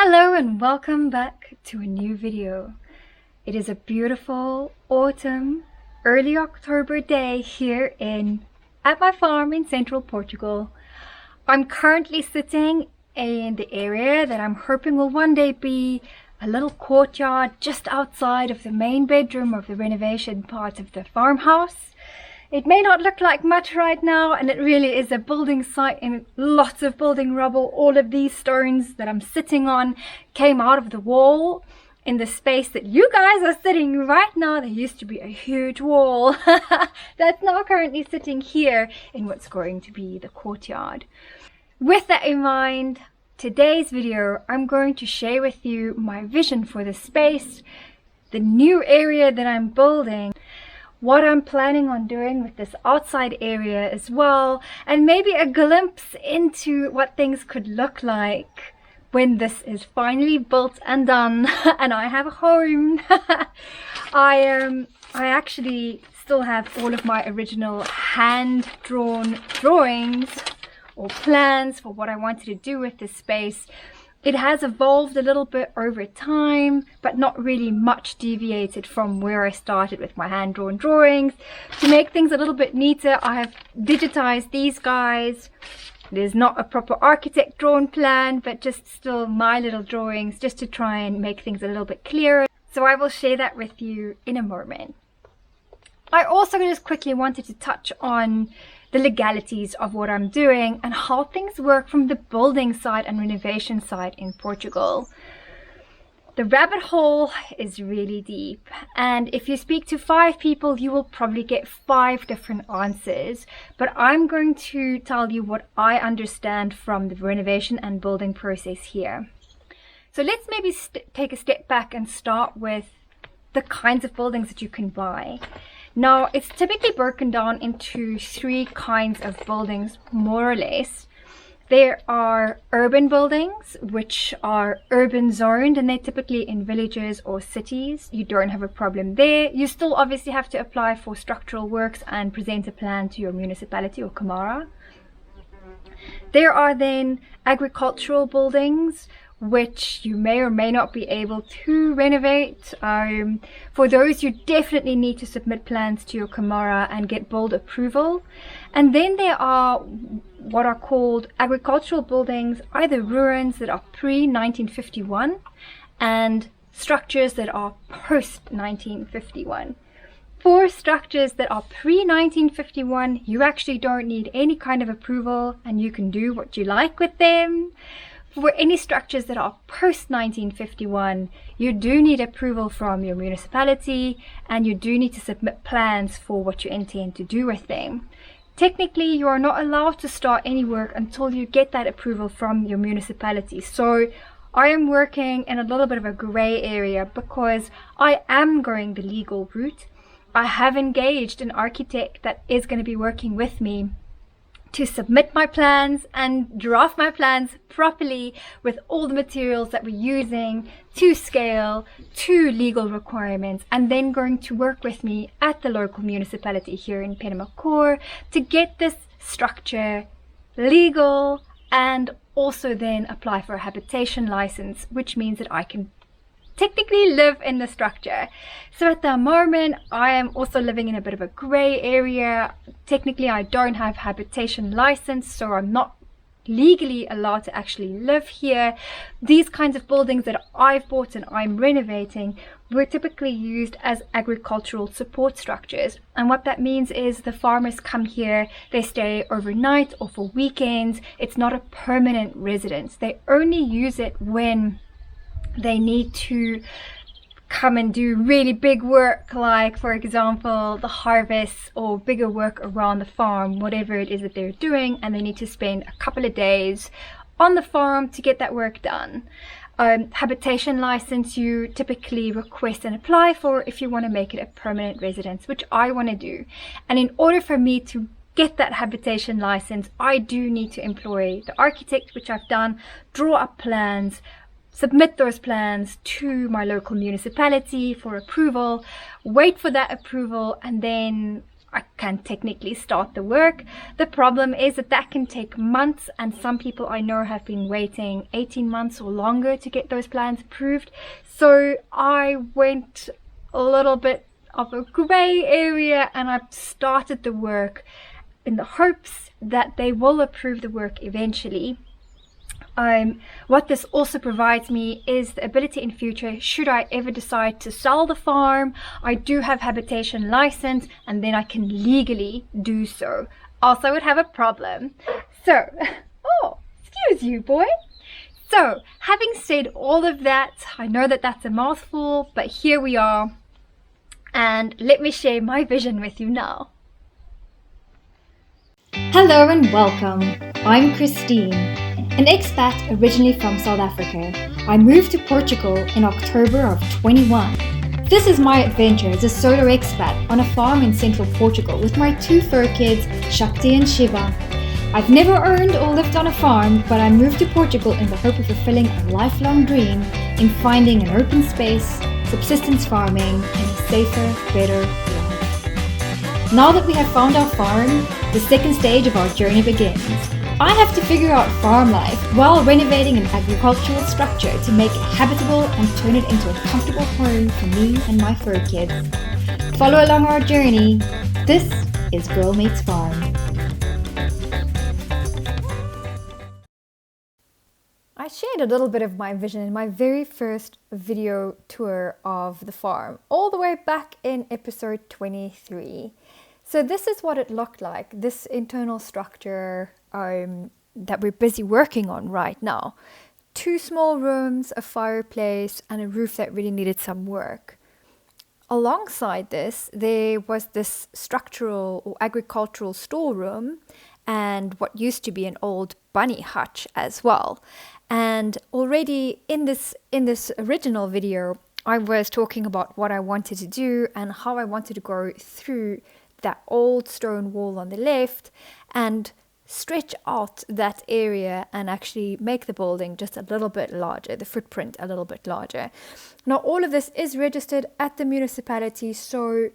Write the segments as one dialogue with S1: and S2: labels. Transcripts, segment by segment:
S1: Hello and welcome back to a new video. It is a beautiful autumn, early October day here at my farm in Central Portugal. I'm currently sitting in the area that I'm hoping will one day be a little courtyard just outside of the main bedroom of the renovation part of the farmhouse. It may not look like much right now, and it really is a building site and lots of building rubble. All of these stones that I'm sitting on came out of the wall in the space that you guys are sitting right now. There used to be a huge wall that's now currently sitting here in what's going to be the courtyard. With that in mind, today's video, I'm going to share with you my vision for the space, the new area that I'm building, what I'm planning on doing with this outside area as well, and maybe a glimpse into what things could look like when this is finally built and done and I have a home. I actually still have all of my original hand-drawn drawings or plans for what I wanted to do with this space. It has evolved a little bit over time, but not really much deviated from where I started with my hand-drawn drawings. To make things a little bit neater, I have digitized these guys. There's not a proper architect drawn plan, but just still my little drawings, just to try and make things a little bit clearer. So I will share that with you in a moment. I also just quickly wanted to touch on the legalities of what I'm doing and how things work from the building side and renovation side in Portugal. The rabbit hole is really deep, and if you speak to 5 people, you will probably get 5 different answers. But I'm going to tell you what I understand from the renovation and building process here. So let's maybe take a step back and start with the kinds of buildings that you can buy. Now, it's typically broken down into 3 kinds of buildings, more or less. There are urban buildings, which are urban zoned, and they're typically in villages or cities. You don't have a problem there. You still obviously have to apply for structural works and present a plan to your municipality or Camara. There are then agricultural buildings, which you may or may not be able to renovate. For those, you definitely need to submit plans to your Camara and get build approval. And then there are what are called agricultural buildings, either ruins that are pre-1951 and structures that are post-1951. For structures that are pre-1951, you actually don't need any kind of approval and you can do what you like with them. For any structures that are post-1951, you do need approval from your municipality and you do need to submit plans for what you intend to do with them. Technically, you are not allowed to start any work until you get that approval from your municipality. So I am working in a little bit of a grey area because I am going the legal route. I have engaged an architect that is going to be working with me to submit my plans and draft my plans properly with all the materials that we're using to scale, to legal requirements, and then going to work with me at the local municipality here in Penamacor to get this structure legal and also then apply for a habitation license, which means that I can technically live in the structure. So at the moment, I am also living in a bit of a grey area. Technically, I don't have habitation license, so I'm not legally allowed to actually live here. These kinds of buildings that I've bought and I'm renovating were typically used as agricultural support structures. And what that means is the farmers come here, they stay overnight or for weekends. It's not a permanent residence. They only use it when they need to come and do really big work, like for example the harvest or bigger work around the farm, whatever it is that they're doing, and they need to spend a couple of days on the farm to get that work done. Habitation license you typically request and apply for if you want to make it a permanent residence, which I want to do. And in order for me to get that habitation license, I do need to employ the architect, which I've done, draw up plans, submit those plans to my local municipality for approval, wait for that approval, and then I can technically start the work. The problem is that that can take months, and some people I know have been waiting 18 months or longer to get those plans approved. So I went a little bit of a grey area and I've started the work in the hopes that they will approve the work eventually. What this also provides me is the ability in future, should I ever decide to sell the farm, I do have habitation license and then I can legally do so. Also, I would have a problem. So, oh, excuse you, boy. So, having said all of that, I know that that's a mouthful, but here we are. And let me share my vision with you now.
S2: Hello and welcome. I'm Christine, an expat originally from South Africa. I moved to Portugal in October of 21. This is my adventure as a solo expat on a farm in Central Portugal with my 2 fur kids, Shakti and Shiva. I've never owned or lived on a farm, but I moved to Portugal in the hope of fulfilling a lifelong dream in finding an open space, subsistence farming, and a safer, better life. Now that we have found our farm, the second stage of our journey begins. I have to figure out farm life while renovating an agricultural structure to make it habitable and turn it into a comfortable home for me and my fur kids. Follow along our journey. This is Girl Meets Farm. I shared a little bit of my vision in my very first video tour of the farm, all the way back in episode 23. So this is what it looked like, this internal structure that we're busy working on right now. 2 small rooms, a fireplace, and a roof that really needed some work. Alongside this, there was this structural or agricultural storeroom and what used to be an old bunny hutch as well. And already in this original video, I was talking about what I wanted to do and how I wanted to go through that old stone wall on the left and stretch out that area and actually make the building just a little bit larger, the footprint a little bit larger. Now, all of this is registered at the municipality, so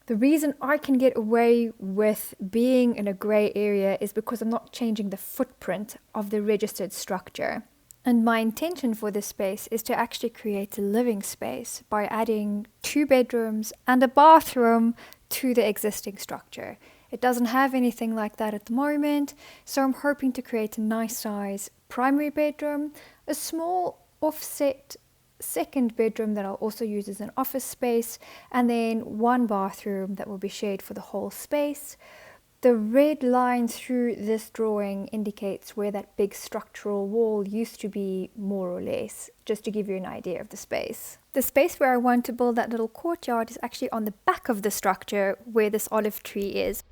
S2: the reason I can get away with being in a grey area is because I'm not changing the footprint of the registered structure. And my intention for this space is to actually create a living space by adding 2 bedrooms and a bathroom to the existing structure. It doesn't have anything like that at the moment, so I'm hoping to create a nice size primary bedroom, a small offset second bedroom that I'll also use as an office space, and then 1 bathroom that will be shared for the whole space. The red line through this drawing indicates where that big structural wall used to be, more or less, just to give you an idea of the space. The space where I want to build that little courtyard is actually on the back of the structure where this olive tree is.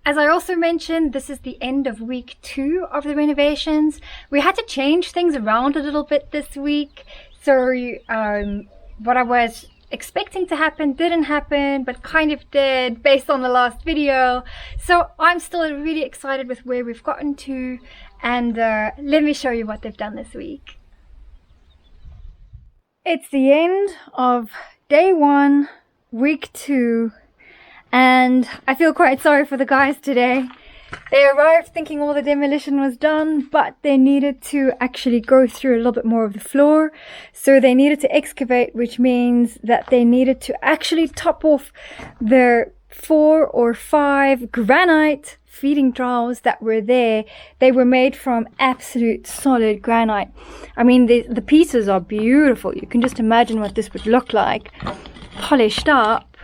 S1: As I also mentioned, this is the end of week 2 of the renovations. We had to change things around a little bit this week. So what I was expecting to happen didn't happen, but kind of did based on the last video. So I'm still really excited with where we've gotten to, and let me show you what they've done this week. It's the end of day 1, week 2, and I feel quite sorry for the guys today. They arrived thinking all the demolition was done, but they needed to actually go through a little bit more of the floor. So they needed to excavate, which means that they needed to actually top off their 4 or 5 granite feeding troughs that were there. They were made from absolute solid granite. I mean, the pieces are beautiful. You can just imagine what this would look like, polished up,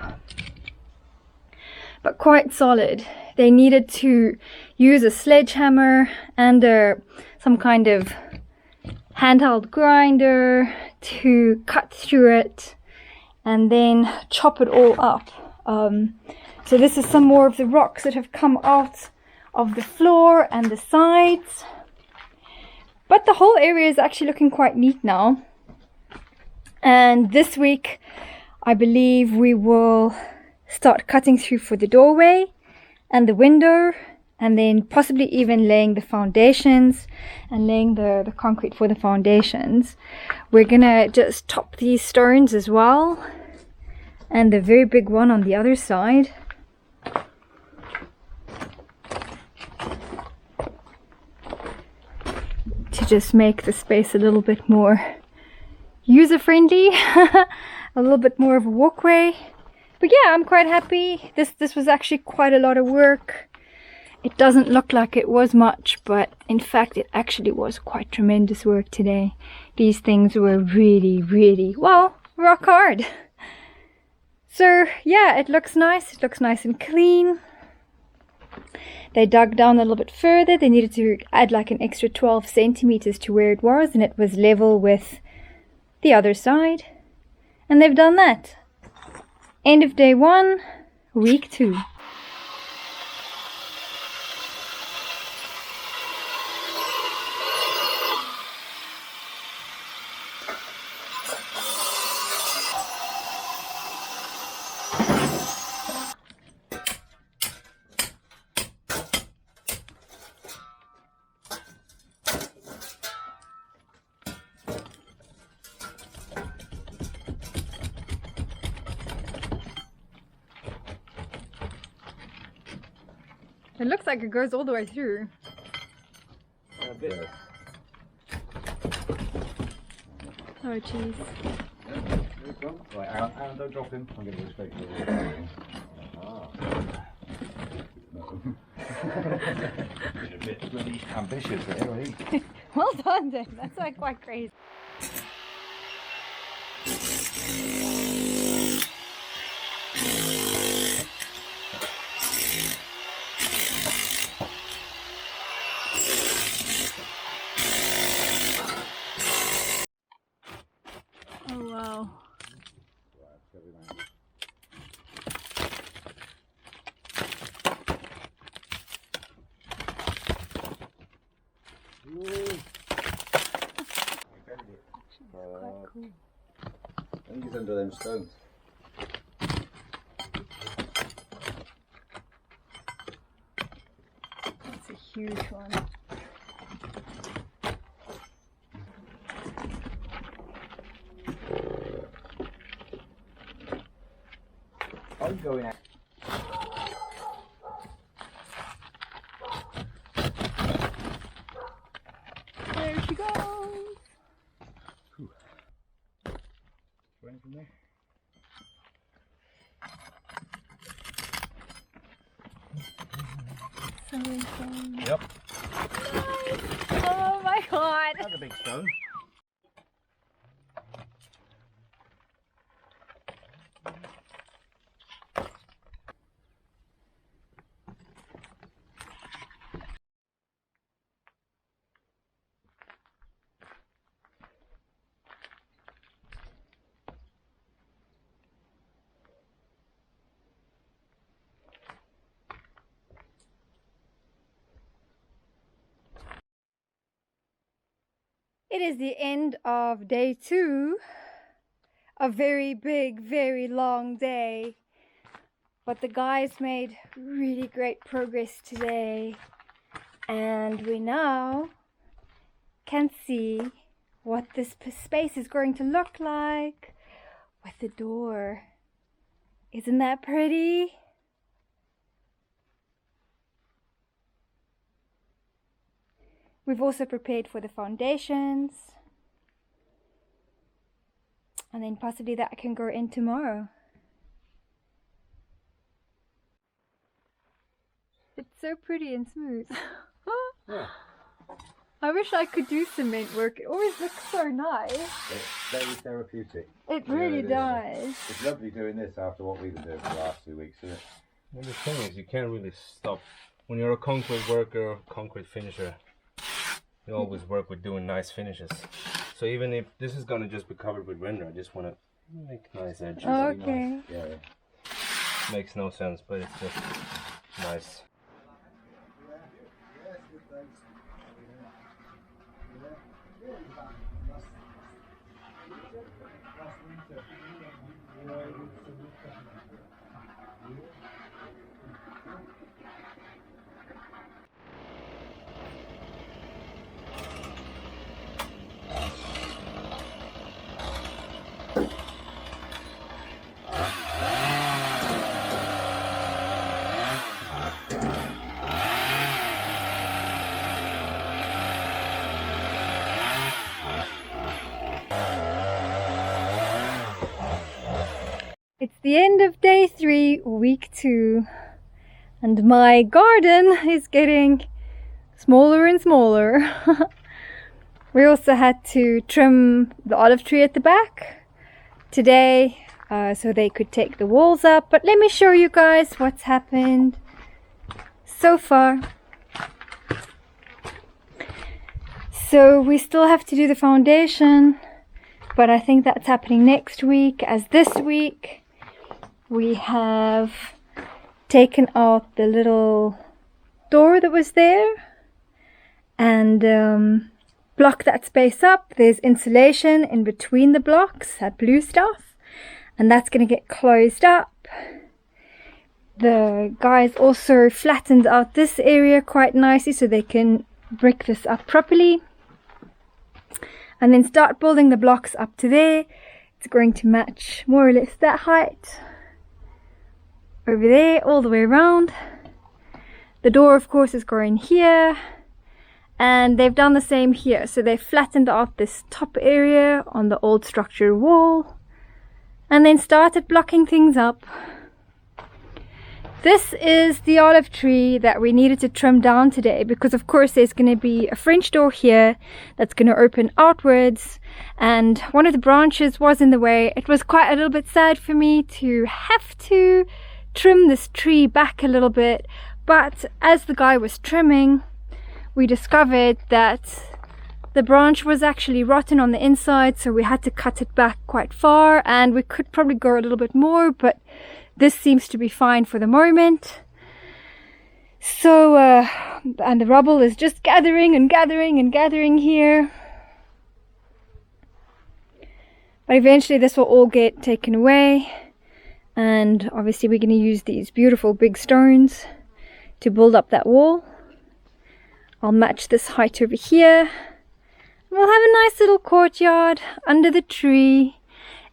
S1: but quite solid. They needed to use a sledgehammer and some kind of handheld grinder to cut through it and then chop it all up. So this is some more of the rocks that have come out of the floor and the sides. But the whole area is actually looking quite neat now. And this week, I believe we will start cutting through for the doorway and the window, and then possibly even laying the foundations and laying the concrete for the foundations. We're gonna just top these stones as well, and the very big one on the other side. to just make the space a little bit more user-friendly, a little bit more of a walkway. But yeah, I'm quite happy. This was actually quite a lot of work. It doesn't look like it was much, but in fact it actually was quite tremendous work today. These things were really, really, well, rock hard. So yeah, it looks nice. It looks nice and clean. They dug down a little bit further. They needed to add like an extra 12 centimeters to where it was, and it was level with the other side. And they've done that. End of day 1, week 2. It looks like it goes all the way through.
S3: A bit.
S1: Oh jeez.
S3: Right, Aaron, don't drop him. I'm going to go straight to the Been a bit bloody ambitious there, eh?
S1: Well done then. That's like quite crazy. Oh wow. Quite cool.
S3: I think it's under them stones.
S1: That's a huge one.
S3: I'm going out.
S1: There she goes.
S3: Running from there. Yep.
S1: Oh my god.
S3: That's a big stone.
S1: It is the end of day 2. A very big, very long day. But the guys made really great progress today. And we now can see what this space is going to look like with the door. Isn't that pretty? We've also prepared for the foundations. And then possibly that can go in tomorrow. It's so pretty and smooth.
S3: Yeah.
S1: I wish I could do cement work. It always looks so nice.
S3: It's very therapeutic.
S1: It really does.
S3: It's lovely doing this after what we've been doing for the last 2 weeks, isn't it?
S4: Well, the thing is, you can't really stop. When you're a concrete worker, concrete finisher, you always work with doing nice finishes. So even if this is going to just be covered with render, I just want to make nice edges.
S1: Okay.
S3: Nice. Yeah.
S4: Makes no sense, but it's just nice.
S1: the end of day 3, week 2, and my garden is getting smaller and smaller. We also had to trim the olive tree at the back today so they could take the walls up. But let me show you guys what's happened so far. So we still have to do the foundation, but I think that's happening next week, as this week we have taken out the little door that was there and block that space up. There's insulation in between the blocks, that blue stuff, and that's going to get closed up. The guys also flattened out this area quite nicely so they can brick this up properly and then start building the blocks up to there. It's going to match more or less that height over there all the way around. The door of course is going here, and they've done the same here. So they've flattened out this top area on the old structure wall and then started blocking things up. This is the olive tree that we needed to trim down today, because of course there's going to be a French door here that's going to open outwards, and one of the branches was in the way. It was quite a little bit sad for me to have to trim this tree back a little bit, but as the guy was trimming, we discovered that the branch was actually rotten on the inside, so we had to cut it back quite far, and we could probably go a little bit more, but this seems to be fine for the moment. So, and the rubble is just gathering and gathering and gathering here. But eventually this will all get taken away. And obviously we're going to use these beautiful big stones to build up that wall. I'll match this height over here. We'll have a nice little courtyard under the tree.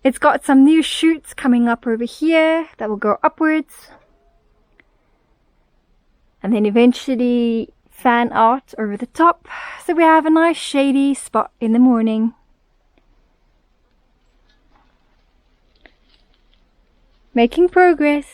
S1: It's got some new shoots coming up over here that will go upwards and then eventually fan out over the top, so we have a nice shady spot in the morning. Making progress.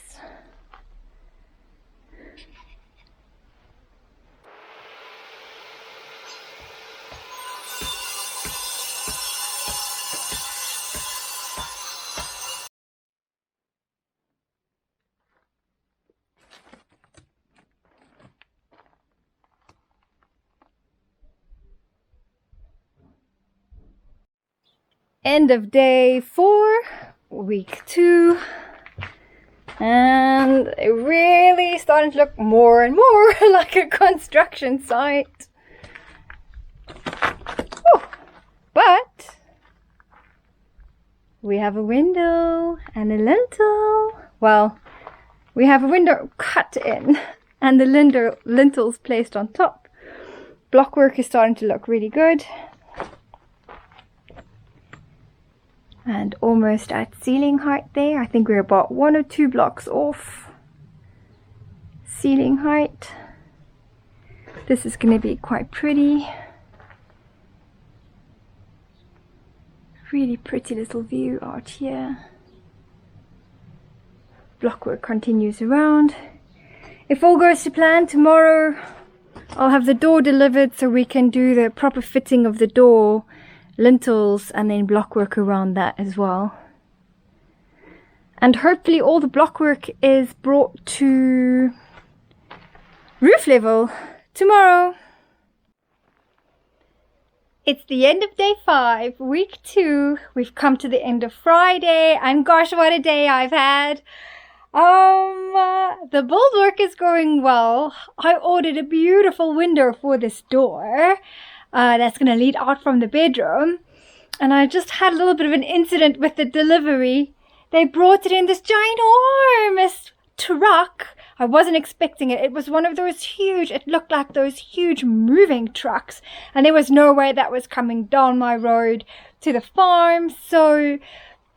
S1: End of day 4, week 2, and it really starting to look more and more like a construction site. Whew. But we have a window and a lintel. Well, we have a window cut in and the lintels placed on top. Block work is starting to look really good. And almost at ceiling height there. I think we're about 1 or 2 blocks off ceiling height. This is going to be quite pretty. Really pretty little view out here. Block work continues around. If all goes to plan, tomorrow I'll have the door delivered so we can do the proper fitting of the door, lintels, and then block work around that as well. And hopefully all the block work is brought to roof level tomorrow. It's the end of day 5, week 2. We've come to the end of Friday, and gosh, what a day I've had. The build work is going well. I ordered a beautiful window for this door. That's going to lead out from the bedroom, and I just had a little bit of an incident with the delivery. They brought it in this ginormous truck. I wasn't expecting it. It was one of those huge, it looked like those huge moving trucks, and there was no way that was coming down my road to the farm. So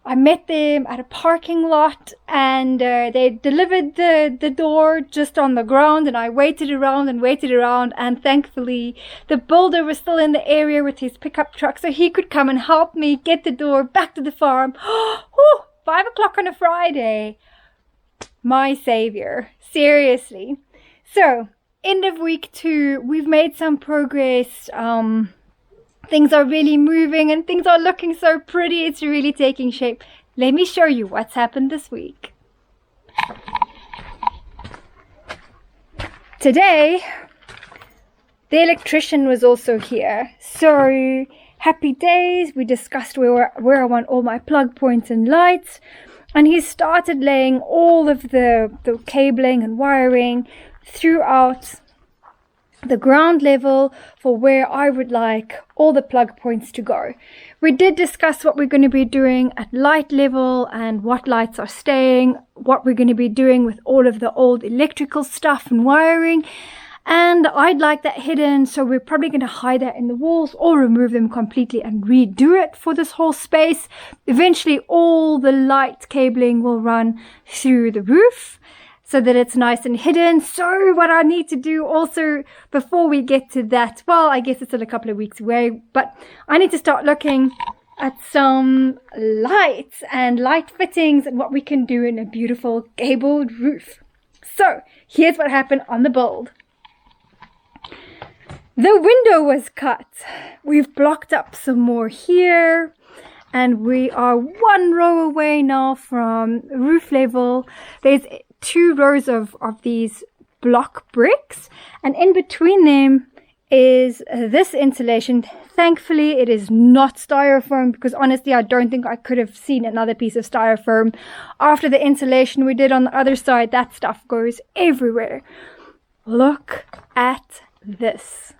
S1: I met them at a parking lot, and they delivered the door just on the ground, and I waited around, and thankfully the builder was still in the area with his pickup truck, so he could come and help me get the door back to the farm. Oh, 5 o'clock on a Friday. My savior. Seriously. So, end of week 2, we've made some progress. Things are really moving and things are looking so pretty. It's really taking shape. Let me show you what's happened this week. Today, the electrician was also here. So, happy days. We discussed where I want all my plug points and lights. And he started laying all of the cabling and wiring throughout the ground level for where I would like all the plug points to go. We did discuss what we're going to be doing at light level and what lights are staying, what we're going to be doing with all of the old electrical stuff and wiring. And I'd like that hidden, so we're probably going to hide that in the walls or remove them completely and redo it for this whole space. Eventually all the light cabling will run through the roof so that it's nice and hidden. So what I need to do also before we get to that, well, I guess it's still a couple of weeks away, but I need to start looking at some lights and light fittings and what we can do in a beautiful gabled roof. So here's what happened on the build. The window was cut. We've blocked up some more here. And we are 1 row away now from roof level. There's 2 rows of these block bricks. And in between them is this insulation. Thankfully, it is not styrofoam because honestly, I don't think I could have seen another piece of styrofoam. After the insulation we did on the other side, that stuff goes everywhere. Look at this.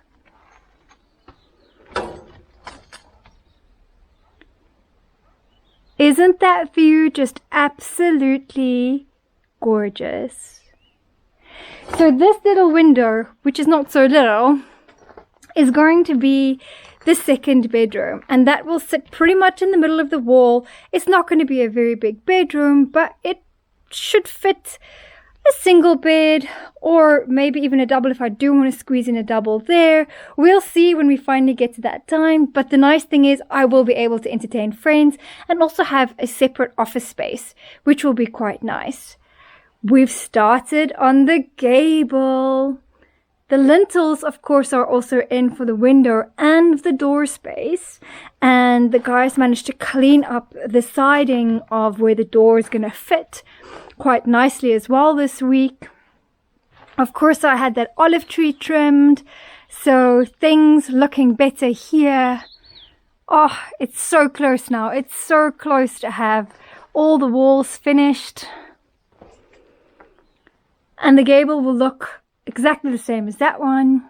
S1: Isn't that view just absolutely gorgeous? So this little window, which is not so little, is going to be the second bedroom, and that will sit pretty much in the middle of the wall. It's not going to be a very big bedroom, but it should fit a single bed or maybe even a double if I do want to squeeze in a double there. We'll see when we finally get to that time, but the nice thing is I will be able to entertain friends and also have a separate office space, which will be quite nice. We've started on the gable. The lintels, of course, are also in for the window and the door space, and the guys managed to clean up the siding of where the door is going to fit quite nicely as well this week. Of course, I had that olive tree trimmed, so things looking better here. Oh, it's so close now. It's so close to have all the walls finished. And the gable will look exactly the same as that one.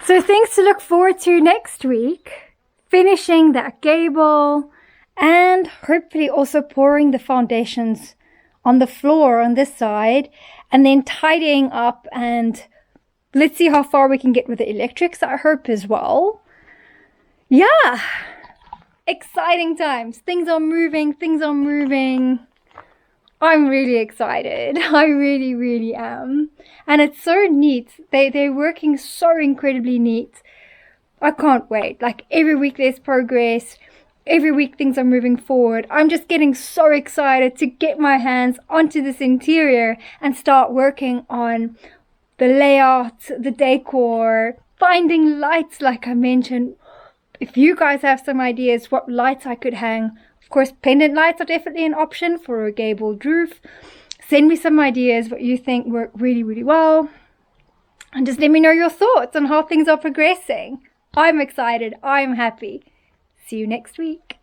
S1: So things to look forward to next week. Finishing that gable and hopefully also pouring the foundations on the floor on this side and then tidying up, and let's see how far we can get with the electrics, I hope as well. Yeah, exciting times. Things are moving. I'm really excited. I really am. And it's so neat. They're working so incredibly neat. I can't wait. Like every week there's progress. Every week things are moving forward. I'm just getting so excited to get my hands onto this interior and start working on the layout, the decor, finding lights like I mentioned. If you guys have some ideas what lights I could hang, of course pendant lights are definitely an option for a gabled roof. Send me some ideas what you think work really well. And just let me know your thoughts on how things are progressing. I'm excited. I'm happy. See you next week.